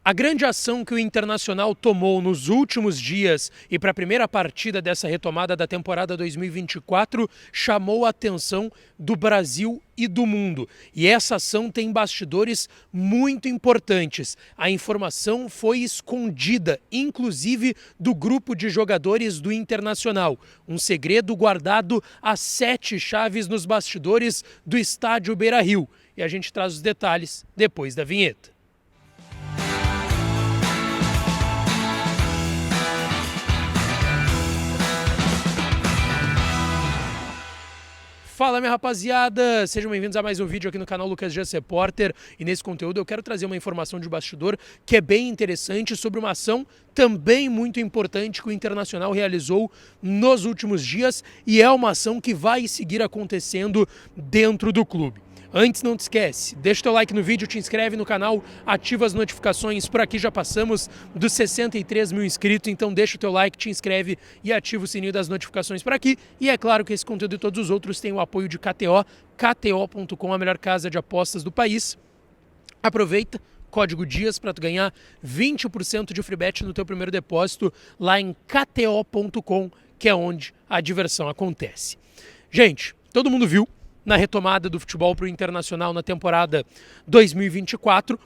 A grande ação que o Internacional tomou nos últimos dias e para a primeira partida dessa retomada da temporada 2024 chamou a atenção do Brasil e do mundo. E essa ação tem bastidores muito importantes. A informação foi escondida, inclusive do grupo de jogadores do Internacional. Um segredo guardado a 7 chaves nos bastidores do estádio Beira-Rio. E a gente traz os detalhes depois da vinheta. Fala, minha rapaziada, sejam bem-vindos a mais um vídeo aqui no canal Lucas Dias Repórter, e nesse conteúdo eu quero trazer uma informação de bastidor que é bem interessante sobre uma ação também muito importante que o Internacional realizou nos últimos dias, e é uma ação que vai seguir acontecendo dentro do clube. Antes, não te esquece, deixa o teu like no vídeo, te inscreve no canal, ativa as notificações. Por aqui já passamos dos 63 mil inscritos, então deixa o teu like, te inscreve e ativa o sininho das notificações por aqui. E é claro que esse conteúdo e todos os outros têm o apoio de KTO, KTO.com, a melhor casa de apostas do país. Aproveita, código DIAS para tu ganhar 20% de free bet no teu primeiro depósito lá em KTO.com, que é onde a diversão acontece. Gente, todo mundo viu na retomada do futebol para o Internacional na temporada 2024.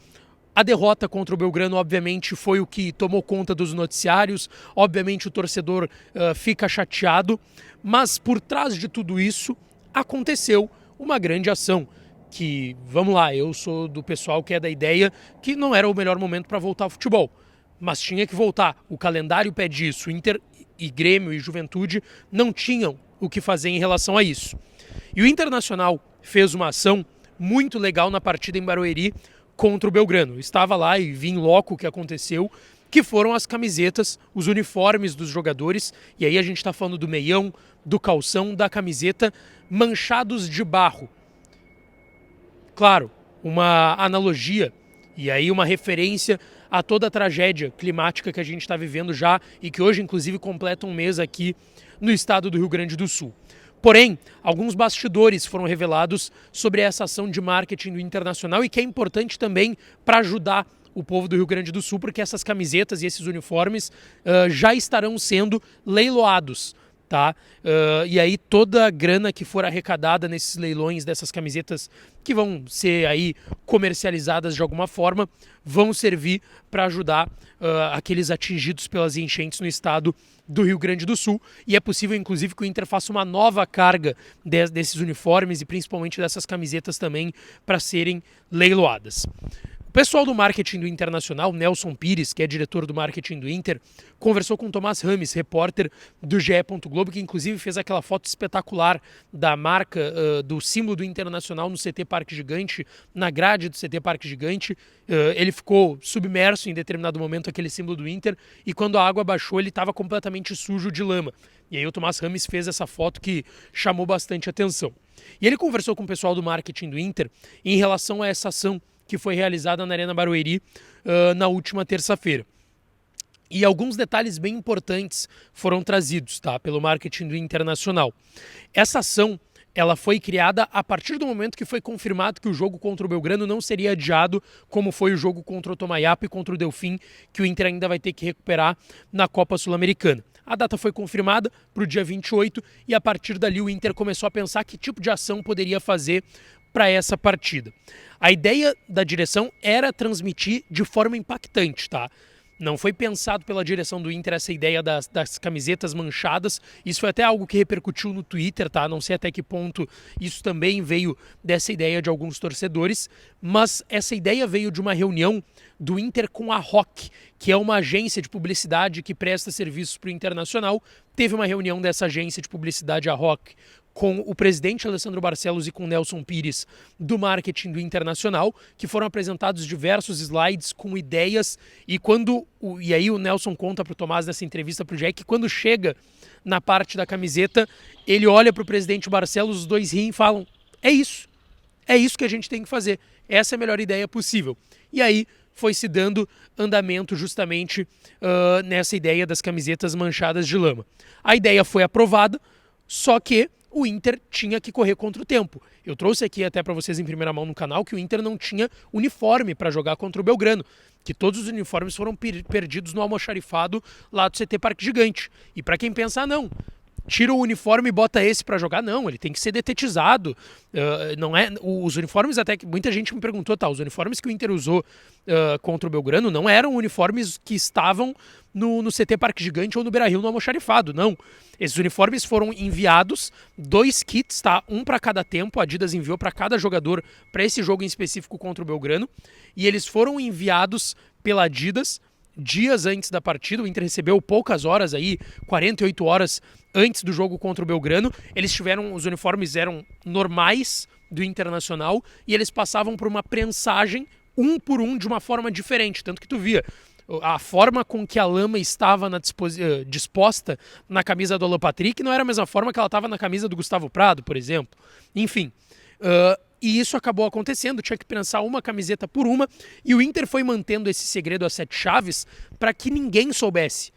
A derrota contra o Belgrano, obviamente, foi o que tomou conta dos noticiários. Obviamente, o torcedor fica chateado. Mas, por trás de tudo isso, aconteceu uma grande ação. Que, vamos lá, eu sou do pessoal que é da ideia que não era o melhor momento para voltar ao futebol. Mas tinha que voltar. O calendário pede isso. Inter e Grêmio e Juventude não tinham o que fazer em relação a isso. E o Internacional fez uma ação muito legal na partida em Barueri contra o Belgrano. Estava lá e vi em loco o que aconteceu, que foram as camisetas, os uniformes dos jogadores. E aí a gente está falando do meião, do calção, da camiseta, manchados de barro. Claro, uma analogia e aí uma referência a toda a tragédia climática que a gente está vivendo já e que hoje, inclusive, completa um mês aqui no estado do Rio Grande do Sul. Porém, alguns bastidores foram revelados sobre essa ação de marketing do Internacional e que é importante também para ajudar o povo do Rio Grande do Sul, porque essas camisetas e esses uniformes já estarão sendo leiloados. Tá? E aí toda a grana que for arrecadada nesses leilões dessas camisetas que vão ser aí comercializadas de alguma forma, vão servir para ajudar aqueles atingidos pelas enchentes no estado do Rio Grande do Sul. E é possível, inclusive, que o Inter faça uma nova carga desses uniformes e principalmente dessas camisetas também para serem leiloadas. O pessoal do marketing do Internacional, Nelson Pires, que é diretor do marketing do Inter, conversou com Tomás Rames, repórter do GE. Globo, que inclusive fez aquela foto espetacular da marca, do símbolo do Internacional no CT Parque Gigante, na grade do CT Parque Gigante. Ele ficou submerso em determinado momento, aquele símbolo do Inter, e quando a água baixou ele estava completamente sujo de lama. E aí o Tomás Rames fez essa foto que chamou bastante atenção. E ele conversou com o pessoal do marketing do Inter em relação a essa ação que foi realizada na Arena Barueri na última terça-feira. E alguns detalhes bem importantes foram trazidos, tá, pelo marketing do Internacional. Essa ação ela foi criada a partir do momento que foi confirmado que o jogo contra o Belgrano não seria adiado, como foi o jogo contra o Tomayapo e contra o Delfim, que o Inter ainda vai ter que recuperar na Copa Sul-Americana. A data foi confirmada para o dia 28 e a partir dali o Inter começou a pensar que tipo de ação poderia fazer para essa partida. A ideia da direção era transmitir de forma impactante, tá? Não foi pensado pela direção do Inter essa ideia das camisetas manchadas. Isso foi até algo que repercutiu no Twitter, tá? Não sei até que ponto isso também veio dessa ideia de alguns torcedores, mas essa ideia veio de uma reunião do Inter com a ROC, que é uma agência de publicidade que presta serviços para o Internacional. Teve uma reunião dessa agência de publicidade, a ROC, com o presidente Alessandro Barcelos e com Nelson Pires do marketing do Internacional, que foram apresentados diversos slides com ideias, e aí o Nelson conta para o Tomás nessa entrevista para o Jack que quando chega na parte da camiseta, ele olha para o presidente Barcelos, os dois riem e falam, é isso que a gente tem que fazer, essa é a melhor ideia possível. E aí foi se dando andamento justamente nessa ideia das camisetas manchadas de lama. A ideia foi aprovada, só que o Inter tinha que correr contra o tempo. Eu trouxe aqui até para vocês em primeira mão no canal que o Inter não tinha uniforme para jogar contra o Belgrano. que todos os uniformes foram perdidos no almoxarifado lá do CT Parque Gigante. E para quem pensa, não, tira o uniforme e bota esse para jogar, não, ele tem que ser detetizado. Não é, os uniformes, até que muita gente me perguntou, tá, os uniformes que o Inter usou contra o Belgrano não eram uniformes que estavam no CT Parque Gigante ou no Beira-Rio no almoxarifado, não. Esses uniformes foram enviados, 2 kits, tá? Um para cada tempo, a Adidas enviou para cada jogador para esse jogo em específico contra o Belgrano, e eles foram enviados pela Adidas dias antes da partida. O Inter recebeu poucas horas aí, 48 horas antes do jogo contra o Belgrano. Os uniformes eram normais do Internacional e eles passavam por uma prensagem um por um de uma forma diferente, tanto que tu via a forma com que a lama estava disposta na camisa do Alan Patrick não era a mesma forma que ela estava na camisa do Gustavo Prado, por exemplo. Enfim, e isso acabou acontecendo, tinha que prensar uma camiseta por uma, e o Inter foi mantendo esse segredo a 7 chaves para que ninguém soubesse.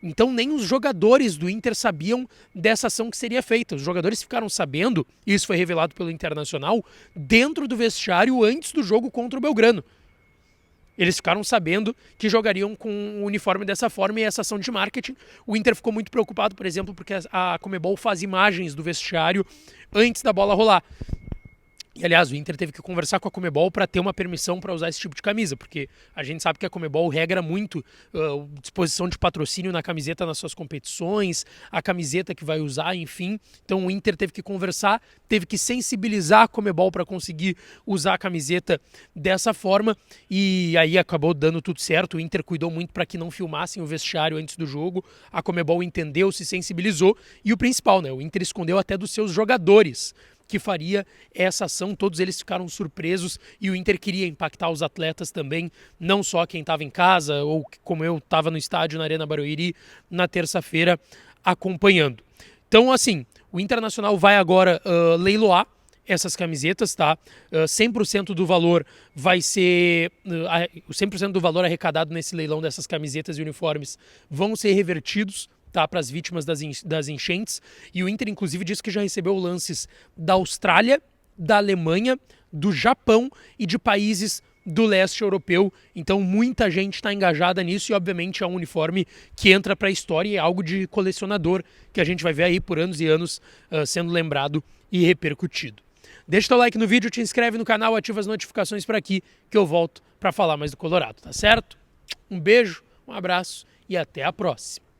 Então nem os jogadores do Inter sabiam dessa ação que seria feita. Os jogadores ficaram sabendo, e isso foi revelado pelo Internacional, dentro do vestiário antes do jogo contra o Belgrano. Eles ficaram sabendo que jogariam com o uniforme dessa forma, e essa ação de marketing. O Inter ficou muito preocupado, por exemplo, porque a Conmebol faz imagens do vestiário antes da bola rolar. E, aliás, o Inter teve que conversar com a Conmebol para ter uma permissão para usar esse tipo de camisa, porque a gente sabe que a Conmebol regra muito disposição de patrocínio na camiseta nas suas competições, a camiseta que vai usar, enfim. Então o Inter teve que conversar, teve que sensibilizar a Conmebol para conseguir usar a camiseta dessa forma, e aí acabou dando tudo certo. O Inter cuidou muito para que não filmassem o vestiário antes do jogo, a Conmebol entendeu, se sensibilizou, e o principal, né, o Inter escondeu até dos seus jogadores que faria essa ação. Todos eles ficaram surpresos, e o Inter queria impactar os atletas também, não só quem estava em casa ou como eu estava no estádio na Arena Barueri na terça-feira acompanhando. Então, assim, o Internacional vai agora leiloar essas camisetas, tá? 100% do valor vai ser... 100% do valor arrecadado nesse leilão dessas camisetas e uniformes vão ser revertidos, tá, para as vítimas das enchentes. E o Inter, inclusive, disse que já recebeu lances da Austrália, da Alemanha, do Japão e de países do leste europeu. Então muita gente está engajada nisso, e obviamente é um uniforme que entra para a história e é algo de colecionador que a gente vai ver aí por anos e anos sendo lembrado e repercutido. Deixa o teu like no vídeo, te inscreve no canal, ativa as notificações para aqui, que eu volto para falar mais do Colorado, tá certo? Um beijo, um abraço e até a próxima.